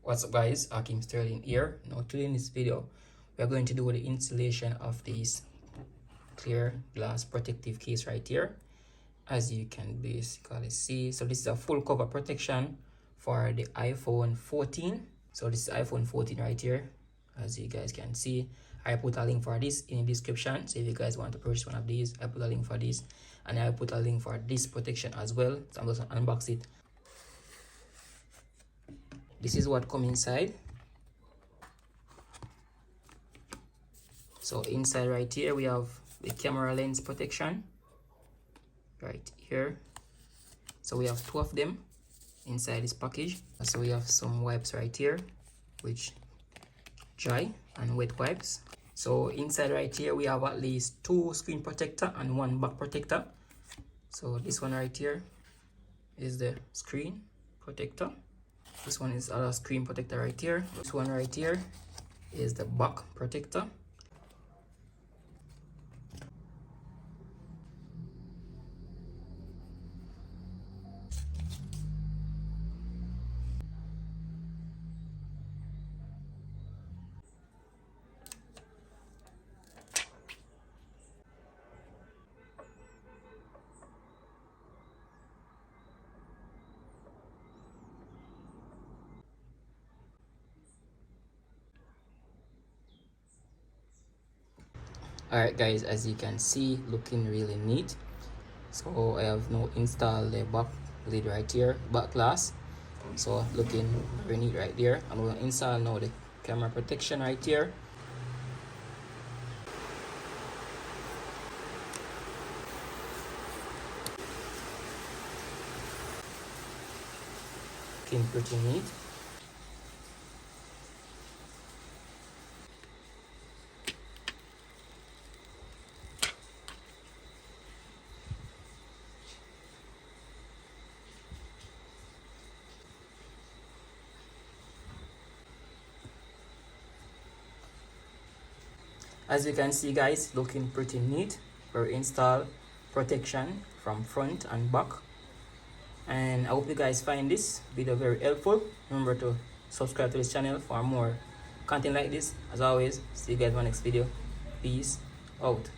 What's up guys, Ackeem Sterling here. Now today in this video we are going to do the installation of this clear glass protective case right here. As you can basically see, so this is a full cover protection for the iPhone 14. So this is iPhone 14 right here. As you guys can see, I put a link for this in the description, so if you guys want to purchase one of these, I put a link for this, and I put a link for this protection as well. So I'm just going to unbox it. This is what comes inside. So inside right here we have the camera lens protection right here. So we have two of them inside this package. So we have some wipes right here, which dry and wet wipes. So inside right here we have at least two screen protector and one back protector. So this one right here is the screen protector. This one is a screen protector right here. This one right here is the back protector. Alright guys, as you can see, looking really neat. So I have now installed the back lid right here, back glass. So looking very neat right there. I'm going to install now the camera protection right here. Looking pretty neat. As you can see guys, looking pretty neat. We install protection from front and back. And I hope you guys find this video very helpful. Remember to subscribe to this channel for more content like this. As always, see you guys in my next video. Peace out.